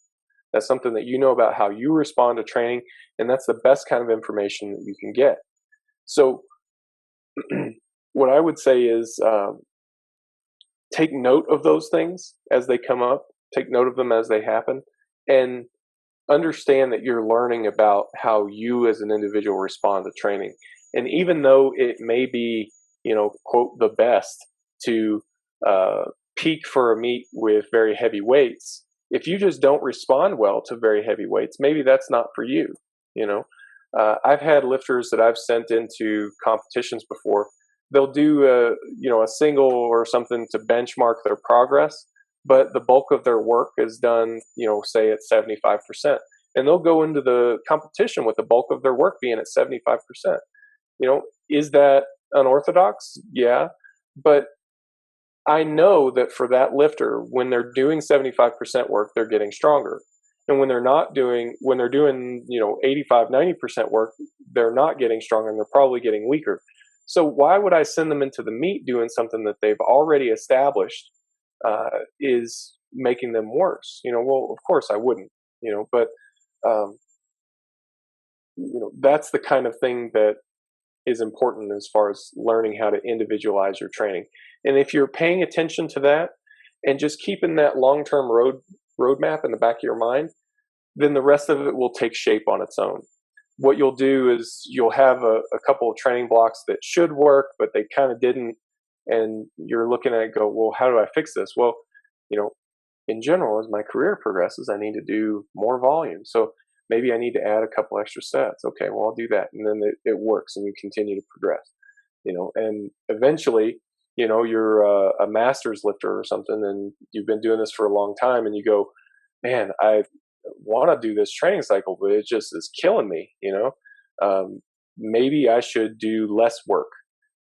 That's something that you know about how you respond to training, and that's the best kind of information that you can get. So what I would say is take note of those things as they come up, take note of them as they happen, and understand that you're learning about how you as an individual respond to training. And even though it may be, quote, the best to peak for a meet with very heavy weights, if you just don't respond well to very heavy weights, maybe that's not for you. I've had lifters that I've sent into competitions before. They'll do a single or something to benchmark their progress, but the bulk of their work is done, say at 75%. And they'll go into the competition with the bulk of their work being at 75%. Is that unorthodox? Yeah. But I know that for that lifter, when they're doing 75% work, they're getting stronger. And when they're doing 85, 90% work, they're not getting stronger and they're probably getting weaker. So why would I send them into the meet doing something that they've already established is making them worse? Well, of course I wouldn't, but that's the kind of thing that is important as far as learning how to individualize your training. And if you're paying attention to that and just keeping that long-term roadmap in the back of your mind, then the rest of it will take shape on its own. What you'll do is you'll have a couple of training blocks that should work, but they kind of didn't. And you're looking at it and go, well, how do I fix this? Well, in general, as my career progresses, I need to do more volume. So maybe I need to add a couple extra sets. Okay, well, I'll do that. And then it works and you continue to progress, and eventually, you're a master's lifter or something, and you've been doing this for a long time, and you go, man, I want to do this training cycle, but it just is killing me, maybe I should do less work,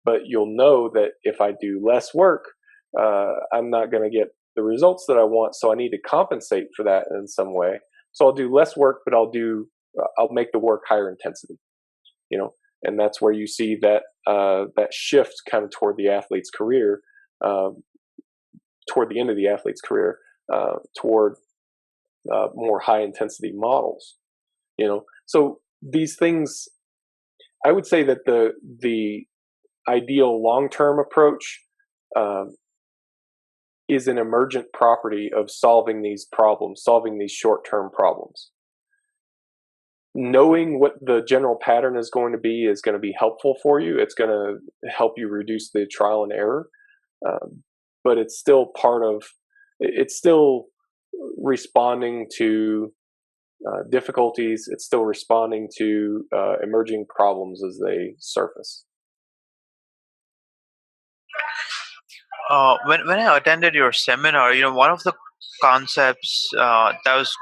but you'll know that if I do less work, I'm not going to get the results that I want. So I need to compensate for that in some way. So I'll do less work, but I'll make the work higher intensity, and that's where you see that that shift kind of toward the athlete's career, toward the end of the athlete's career, toward more high intensity models. So these things, I would say that the ideal long-term approach is an emergent property of solving these problems, solving these short-term problems. Knowing what the general pattern is going to be helpful for you. It's going to help you reduce the trial and error, but it's still it's still responding to difficulties. It's still responding to emerging problems as they surface. When I attended your seminar, one of the concepts that was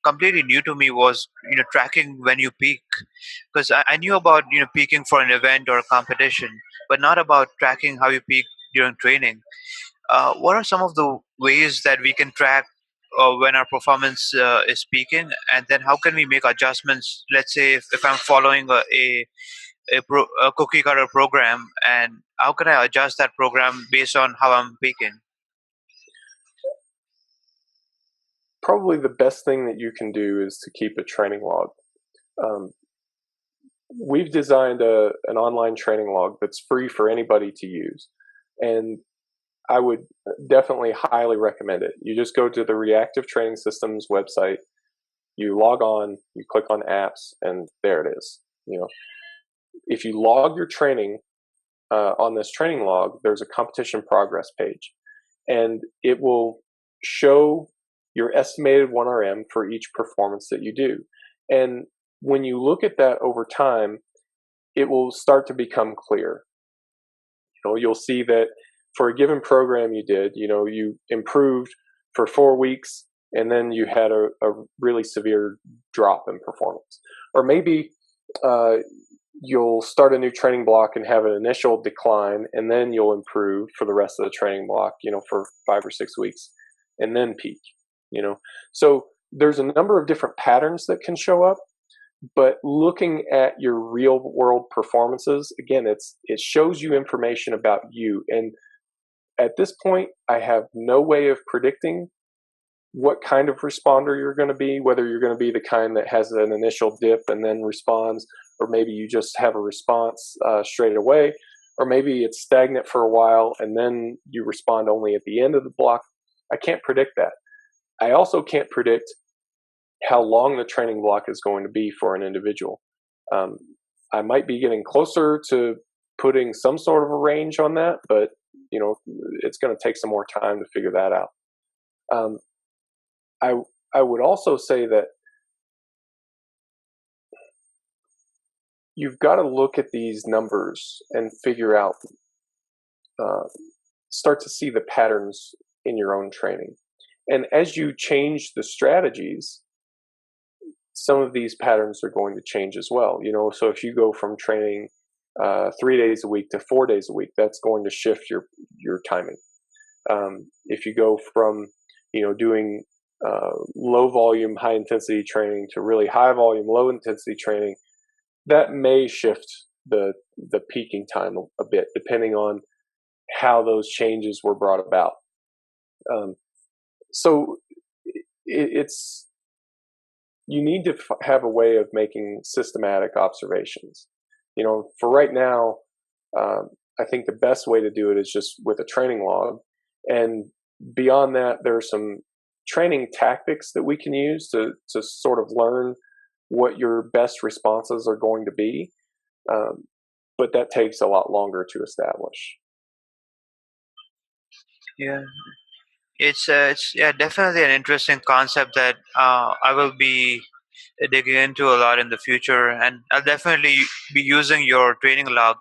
completely new to me was tracking when you peak, because I knew about peaking for an event or a competition, but not about tracking how you peak during training. What are some of the ways that we can track when our performance is peaking, and then how can we make adjustments? Let's say if I'm following a cookie cutter program, and how can I adjust that program based on how I'm peaking? Probably the best thing that you can do is to keep a training log. We've designed an online training log that's free for anybody to use, and I would definitely highly recommend it. You just go to the Reactive Training Systems website, you log on, you click on apps, and there it is. If you log your training on this training log, there's a competition progress page, and it will show your estimated 1RM for each performance that you do. And when you look at that over time, it will start to become clear. You'll see that for a given program you did, you improved for 4 weeks, and then you had a really severe drop in performance. Or maybe you'll start a new training block and have an initial decline, and then you'll improve for the rest of the training block, for 5 or 6 weeks, and then peak. So there's a number of different patterns that can show up, but looking at your real world performances, again, it shows you information about you. And at this point, I have no way of predicting what kind of responder you're going to be, whether you're going to be the kind that has an initial dip and then responds, or maybe you just have a response straight away, or maybe it's stagnant for a while and then you respond only at the end of the block. I can't predict that. I also can't predict how long the training block is going to be for an individual. I might be getting closer to putting some sort of a range on that, but it's going to take some more time to figure that out. I would also say that you've got to look at these numbers and figure out, start to see the patterns in your own training. And as you change the strategies, some of these patterns are going to change as well. So if you go from training 3 days a week to 4 days a week, that's going to shift your timing. If you go from doing low volume, high intensity training to really high volume, low intensity training, that may shift the peaking time a bit, depending on how those changes were brought about. So you need to have a way of making systematic observations. For right now, I think the best way to do it is just with a training log. And beyond that, there are some training tactics that we can use to sort of learn what your best responses are going to be. But that takes a lot longer to establish. Yeah, it's definitely an interesting concept that I will be digging into a lot in the future, and I'll definitely be using your training log.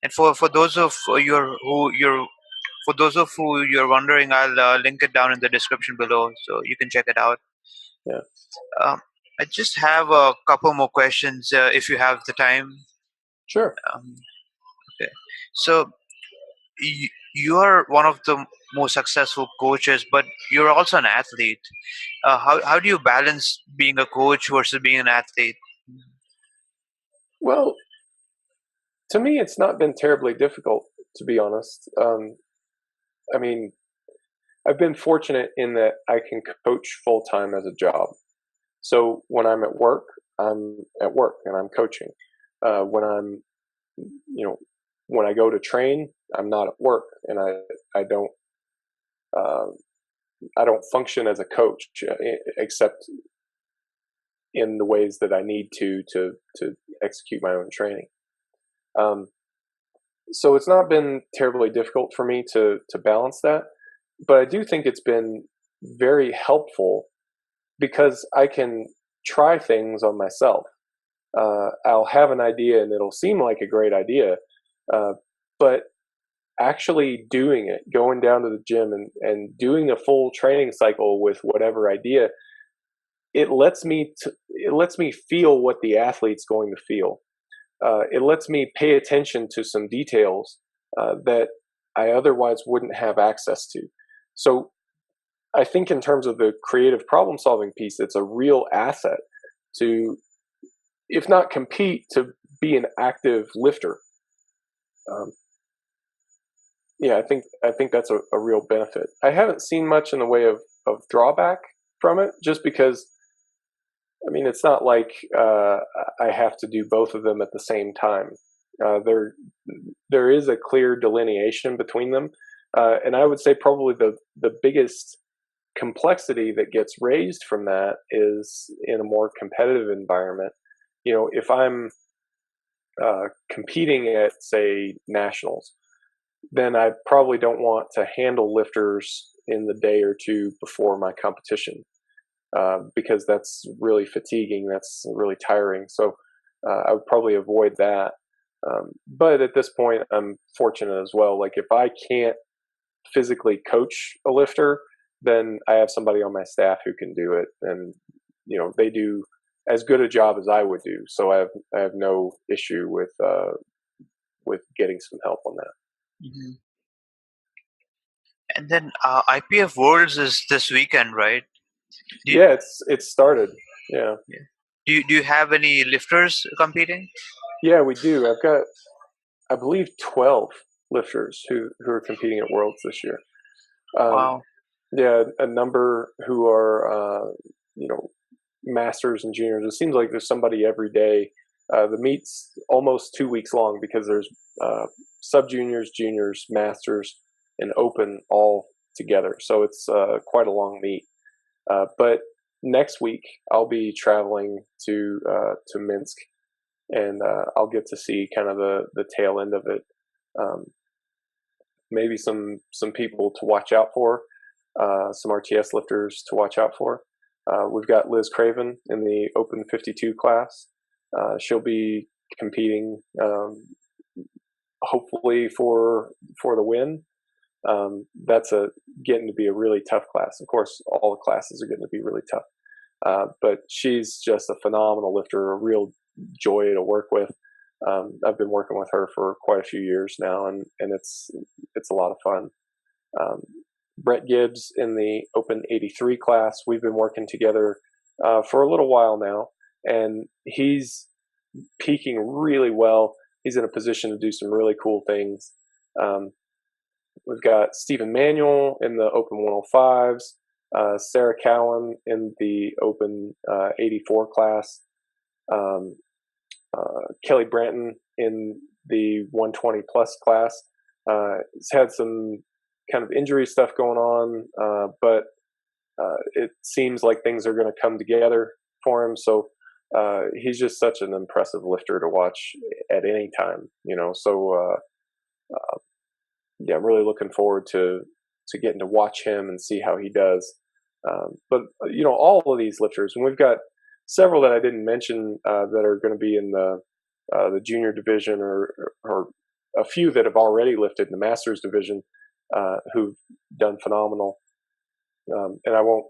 And for those of who you're wondering, I'll link it down in the description below, so you can check it out. Yeah, Um, I just have a couple more questions, if you have the time. sure. Um, okay. So you are one of the most successful coaches, but you're also an athlete. How do you balance being a coach versus being an athlete? Well, to me, it's not been terribly difficult, to be honest. I mean, I've been fortunate in that I can coach full time as a job. So when I'm at work, I'm at work and I'm coaching. When I'm, you know, when I go to train, I'm not at work, and I don't uh, I don't function as a coach except in the ways that I need to execute my own training. Um, so it's not been terribly difficult for me to balance that, but I do think it's been very helpful because I can try things on myself. I'll have an idea and it'll seem like a great idea, uh, but actually doing it, going down to the gym and doing a full training cycle with whatever idea, it lets me feel what the athlete's going to feel. It lets me pay attention to some details that I otherwise wouldn't have access to. So I think in terms of the creative problem solving piece, it's a real asset to, if not compete, to be an active lifter. Um, yeah, I think that's a real benefit. I haven't seen much in the way of drawback from it, just because I mean it's not like I have to do both of them at the same time. There is a clear delineation between them, and I would say probably the biggest complexity that gets raised from that is in a more competitive environment. You know, if I'm competing at say nationals, then I probably don't want to handle lifters in the day or two before my competition, because that's really fatiguing. That's really tiring. So I would probably avoid that. But at this point, I'm fortunate as well. Like if I can't physically coach a lifter, then I have somebody on my staff who can do it, and you know they do as good a job as I would do. So I have no issue with getting some help on that. Mhm. And then IPF Worlds is this weekend, right? Do you, Yeah, it's started. Yeah, yeah. Do you have any lifters competing? yeah, we do. I've got I believe 12 lifters who are competing at Worlds this year. Um, Wow. yeah, a number who are you know masters and juniors. It seems like there's somebody every day. The meet's almost 2 weeks long because there's sub juniors, juniors, masters, and open all together. So it's quite a long meet. But next week I'll be traveling to Minsk, and I'll get to see kind of the tail end of it. Um, Maybe some people to watch out for, some RTS lifters to watch out for. We've got Liz Craven in the Open 52 class. She'll be competing, hopefully for the win. That's getting to be a really tough class. Of course, all the classes are getting to be really tough. But she's just a phenomenal lifter, a real joy to work with. I've been working with her for quite a few years now, and it's a lot of fun. Um, Brett Gibbs in the Open 83 class, we've been working together for a little while now, and he's peaking really well. He's in a position to do some really cool things. Um, we've got Stephen Manuel in the Open 105s, Sarah Cowan in the Open 84 class, um, Kelly Branton in the 120 plus class. He's had some kind of injury stuff going on, but it seems like things are going to come together for him. So he's just such an impressive lifter to watch at any time, you know. So yeah, I'm really looking forward to getting to watch him and see how he does. But you know, all of these lifters, and we've got several that I didn't mention that are going to be in the junior division, or a few that have already lifted in the masters division who've done phenomenal. And I won't,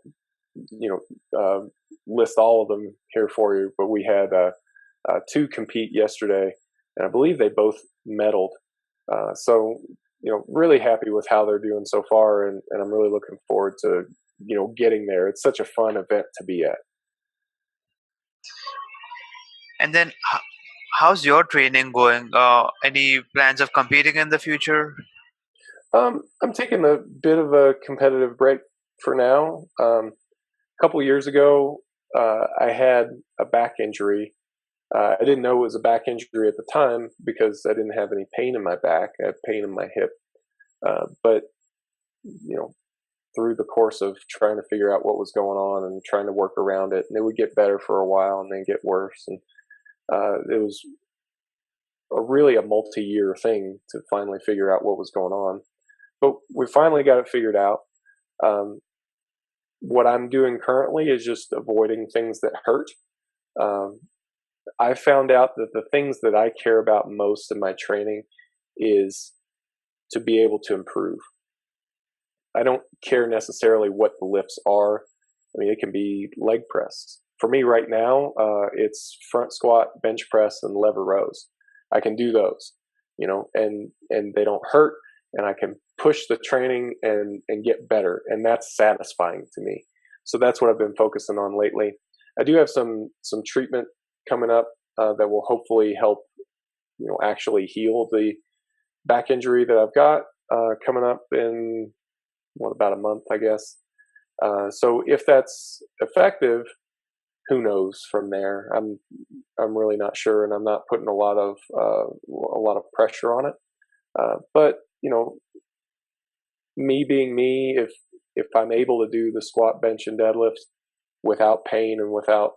list all of them here for you, but we had two compete yesterday, and I believe they both medaled. So, really happy with how they're doing so far, and I'm really looking forward to, getting there. It's such a fun event to be at. And then, how's your training going? Any plans of competing in the future? I'm taking a bit of a competitive break for now. A couple years ago, I had a back injury. I didn't know it was a back injury at the time because I didn't have any pain in my back. I had pain in my hip. But, through the course of trying to figure out what was going on and trying to work around it, and it would get better for a while and then get worse. And it was really a multi-year thing to finally figure out what was going on. But we finally got it figured out. What I'm doing currently is just avoiding things that hurt. I found out that the things that I care about most in my training is to be able to improve. I don't care necessarily what the lifts are. I mean, it can be leg press. For me right now, it's front squat, bench press, and lever rows. I can do those, and they don't hurt, and I can push the training and get better, and that's satisfying to me. So that's what I've been focusing on lately. I do have some treatment coming up that will hopefully help, actually heal the back injury that I've got coming up in about a month, I guess. So if that's effective, who knows from there? I'm really not sure, and I'm not putting a lot of pressure on it. But me being me, if I'm able to do the squat, bench, and deadlift without pain and without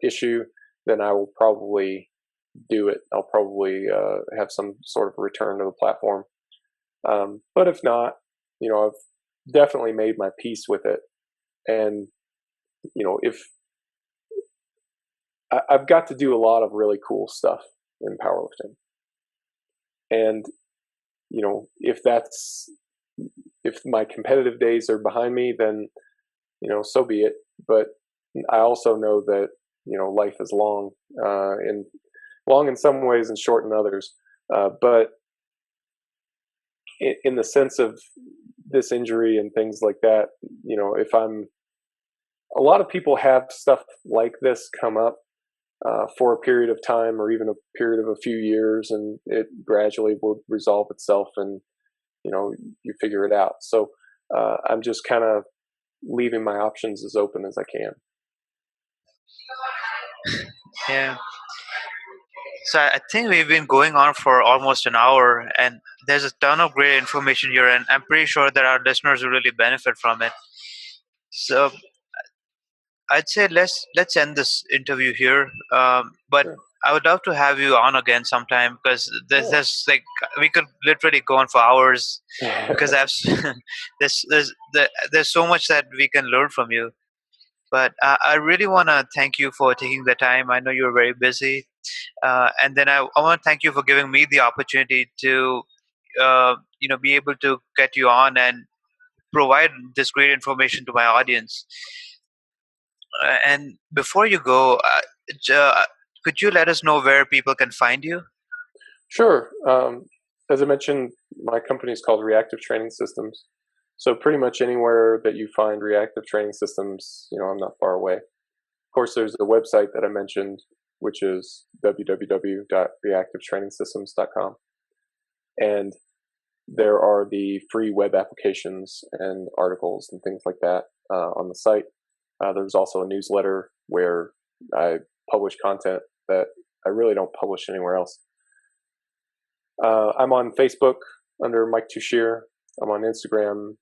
issue, then I will probably do it. I'll probably have some sort of return to the platform. But if not, I've definitely made my peace with it. And, if I've got to do a lot of really cool stuff in powerlifting. And, if my competitive days are behind me, then, so be it. But I also know that, life is long, and long in some ways and short in others. But in the sense of this injury and things like that, if a lot of people have stuff like this come up for a period of time or even a period of a few years, and it gradually will resolve itself, and you figure it out. So I'm just kind of leaving my options as open as I can. Yeah. So I think we've been going on for almost an hour, and there's a ton of great information here, and I'm pretty sure that our listeners will really benefit from it. So I'd say let's end this interview here. But Sure. I would love to have you on again sometime, because Yeah. there's like we could literally go on for hours, because I've there's so much that we can learn from you. But I really want to thank you for taking the time. I know you're very busy, and then I want to thank you for giving me the opportunity to be able to get you on and provide this great information to my audience. And before you go, could you let us know where people can find you? Sure. As I mentioned, my company is called Reactive Training Systems. So pretty much anywhere that you find Reactive Training Systems, I'm not far away. Of course, there's the website that I mentioned, which is www.reactivetrainingsystems.com. And there are the free web applications and articles and things like that on the site. There's also a newsletter where I publish content that I really don't publish anywhere else. I'm on Facebook under Mike Tuchscherer. I'm on Instagram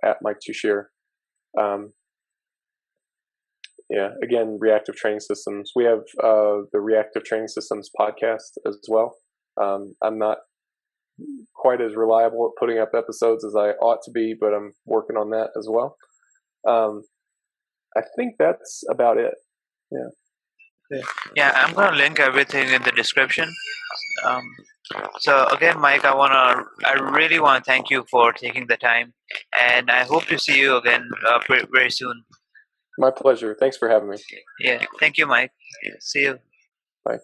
at Mike Tuchscherer. Again, Reactive Training Systems. We have the Reactive Training Systems podcast as well. I'm not quite as reliable at putting up episodes as I ought to be, but I'm working on that as well. I think that's about it. Yeah. Yeah, I'm gonna link everything in the description. Um, so again, Mike, I really want to thank you for taking the time, and I hope to see you again very soon. My pleasure. Thanks for having me. Yeah, thank you, Mike. See you. Bye.